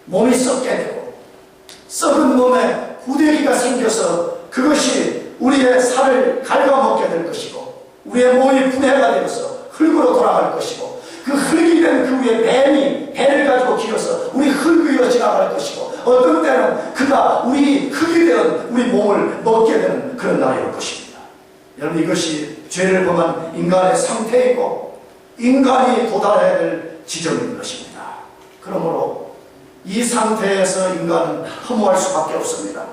몸이 썩게 되고 썩은 몸에 후대기가 생겨서 그것이 우리의 살을 갉아먹게 될 것이고 우리의 몸이 분해가 되어서 흙으로 돌아갈 것이고 그 흙이 된 그 위에 뱀이 배를 가지고 기어서 우리 흙 위로 지나갈 것이고 어떤 때는 그가 우리 흙이 되는 우리 몸을 먹게 되는 그런 날이 올 것입니다. 여러분, 이것이 죄를 범한 인간의 상태이고 인간이 도달해야 될 지점인 것입니다. 그러므로 이 상태에서 인간은 허무할 수밖에 없습니다.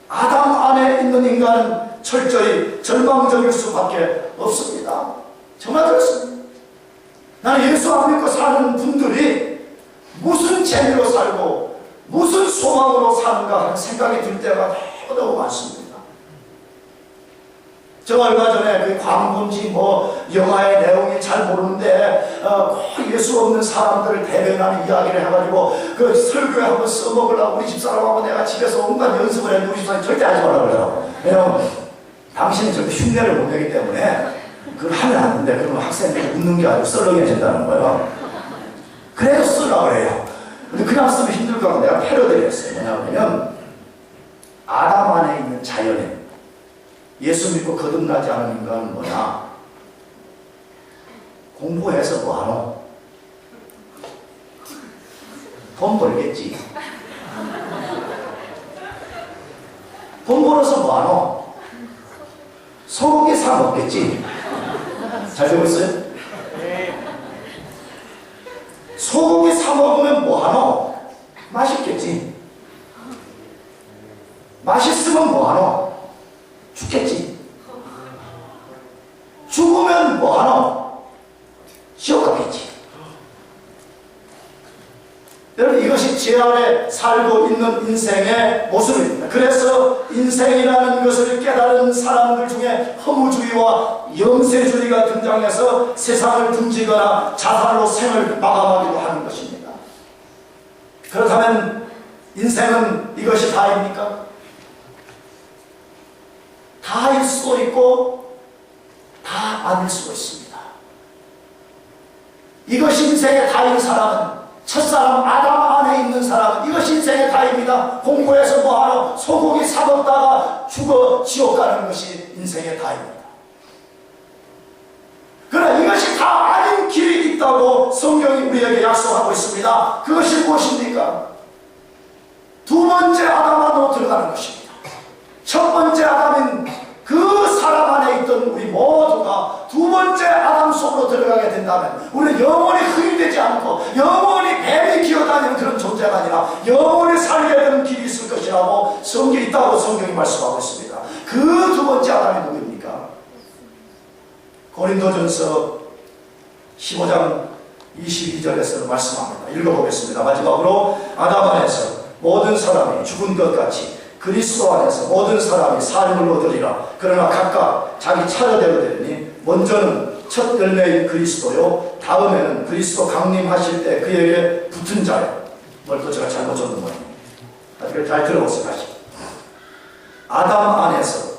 아담 안에 있는 인간은 철저히 절망적일 수밖에 없습니다. 정말 그렇습니다. 나는 예수 안 믿고 사는 분들이 무슨 재미로 살고 무슨 소망으로 사는가 하는 생각이 들 때가 너무 많습니다. 저 얼마 전에 그 광고인지 뭐 영화의 내용이 잘 모르는데 꼭 예수 없는 사람들을 대변하는 이야기를 해가지고 그 설교에 한번 써먹으려고 우리 집사람하고 내가 집에서 온갖 연습을 했는데 우리 집사람이 절대 하지 말라고 그래요. 왜냐면 당신은 절대 흉내를 못 내기 때문에 그걸 하면 안 되는데 그러면 학생들이 웃는 게 아니고 썰렁해진다는 거예요. 그래도 쓰려고 그래요. 근데 그냥 쓰면 힘들 거라고 내가 패러디를 했어요. 뭐냐면 아담 안에 있는 자연인, 예수 믿고 거듭나지 않은 인간은 뭐냐? 공부해서 뭐하노? 돈 벌겠지. 돈 벌어서 뭐하노? 소고기 사 먹겠지? 잘 되고 있어요? 소고기 사 먹으면 뭐하노? 맛있겠지? 맛있으면 뭐하노? 죽겠지? 죽으면 뭐하노? 지옥 가겠지? 여러분, 이것이 제 안에 살고 있는 인생의 모습입니다. 그래서 인생이라는 것을 깨달은 사람들 중에 허무주의와 영세주의가 등장해서 세상을 등지거나 자살로 생을 마감하기도 하는 것입니다. 그렇다면 인생은 이것이 다입니까? 다일 수도 있고 다 아닐 수도 있습니다. 이것이 인생의 다인 사람은, 첫사람 아담 안에 있는 사람은 이것이 인생의 다입니다. 공부해서 뭐하러 소고기 사 먹다가 죽어 지옥 가는 것이 인생의 다입니다. 그러나 이것이 다 아닌 길이 있다고 성경이 우리에게 약속하고 있습니다. 그것이 무엇입니까? 두 번째 아담 안으로 들어가는 것입니다. 첫 번째 아담인 그 사람 안에 있던 우리 모두가 두 번째 아담 속으로 들어가게 된다면 우리는 영원히 흙이 되지 않고 영원히 뱀이 기어다니는 그런 존재가 아니라 영원히 살게 되는 길이 있을 것이라고 성경이 있다고 성경이 말씀하고 있습니다. 그 두 번째 아담이 누구입니까? 고린도전서 15장 22절에서 말씀합니다. 읽어보겠습니다. 마지막으로 아담 안에서 모든 사람이 죽은 것 같이 그리스도 안에서 모든 사람이 삶을 얻으리라. 그러나 각각 자기 차례대로 되니 먼저는 첫 열매인 그리스도요, 다음에는 그리스도 강림하실 때 그에게 붙은 자요. 뭘 또 제가 잘못 적은 거예요. 아직 잘 들어보세요. 다시. 아담 안에서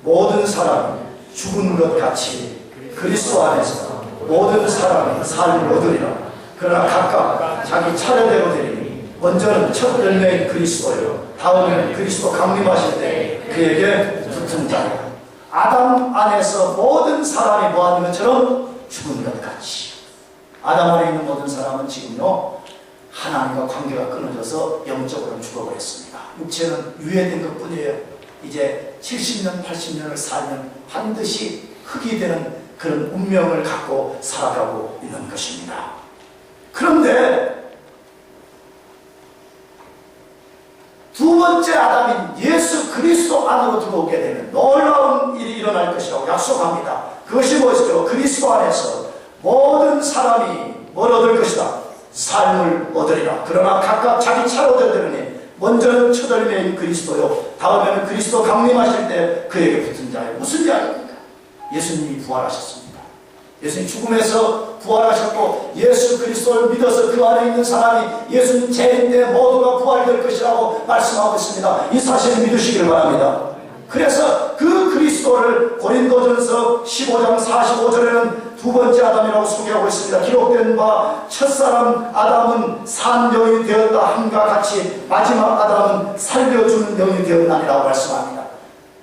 모든 사람이 죽은 것 같이 그리스도 안에서 모든 사람이 삶을 얻으리라. 그러나 각각 자기 차례대로 되니 먼저는 첫 열매인 그리스도요, 다음에는 그리스도 강림하실 때 그에게 붙은 자요. 아담 안에서 모든 사람이 뭐하는 것처럼 죽은 것 같이. 아담 안에 있는 모든 사람은 지금요 하나님과 관계가 끊어져서 영적으로 죽어버렸습니다. 육체는 유예된 것 뿐이에요. 이제 70년 80년을 살면 반드시 흙이 되는 그런 운명을 갖고 살아가고 있는 것입니다. 그런데 두 번째 아담인 예수 그리스도 안으로 들어오게 되면 놀라운 일이 일어날 것이라고 약속합니다. 그것이 무엇이죠? 그리스도 안에서 모든 사람이 뭘 얻을 것이다? 삶을 얻으리라. 그러나 각각 자기 차로 되더니 먼저는 첫 열매인 그리스도요, 다음에는 그리스도 강림하실 때 그에게 붙은 자예요. 무슨 이야기입니까? 예수님이 부활하셨습니다. 예수님 죽음에서 부활하셨고 예수 그리스도를 믿어서 그 안에 있는 사람이 예수님 죄인데 모두가 부활될 것이라고 말씀하고 있습니다. 이 사실을 믿으시길 바랍니다. 그래서 그 그리스도를 고린도전서 15장 45절에는 두 번째 아담이라고 소개하고 있습니다. 기록된 바 첫사람 아담은 산 영이 되었다 함과 같이 마지막 아담은 살려주는 영이 되었나니라고 말씀합니다.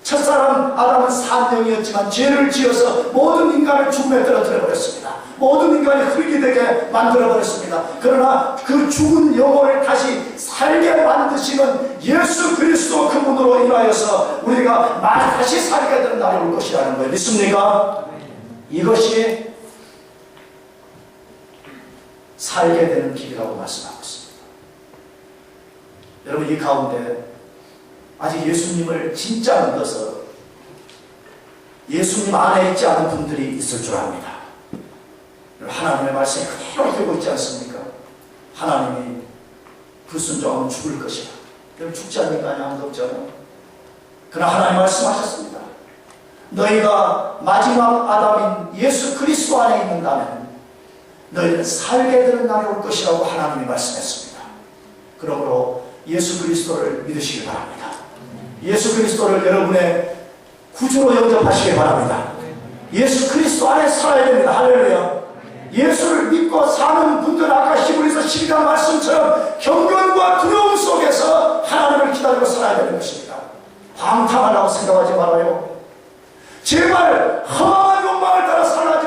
첫사람 아담은 산 영이었지만 죄를 지어서 모든 인간을 죽음에 떨어뜨려 버렸습니다. 모든 인간이 흙이 되게 만들어 버렸습니다. 그러나 그 죽은 영혼을 다시 살게 만드시는 예수 그리스도 그분으로 인하여서 우리가 다시 살게 되는 날이 올 것이라는 거예요. 믿습니까? 이것이 살게 되는 길이라고 말씀하고 있습니다. 여러분, 이 가운데 아직 예수님을 진짜 믿어서 예수님 안에 있지 않은 분들이 있을 줄 압니다. 하나님의 말씀이 그대로 되고 있지 않습니까? 하나님이 불순종하면 죽을 것이다. 여러분, 죽지 않으니까 아무도 없잖아요. 그러나 하나님 말씀하셨습니다. 너희가 마지막 아담인 예수 그리스도 안에 있는다면 너희는 살게 되는 날이 올 것이라고 하나님이 말씀했습니다. 그러므로 예수 그리스도를 믿으시기 바랍니다. 예수 그리스도를 여러분의 구주로 영접하시기 바랍니다. 예수 그리스도 안에 살아야 됩니다. 할렐루야. 예수를 믿고 사는 분들, 아까 히브리서 12장 말씀처럼 경건과 두려움 속에서 하나님을 기다리고 살아야 되는 것입니다. 방탕하다고 생각하지 말아요. 제발 허망한 욕망을 따라 살아야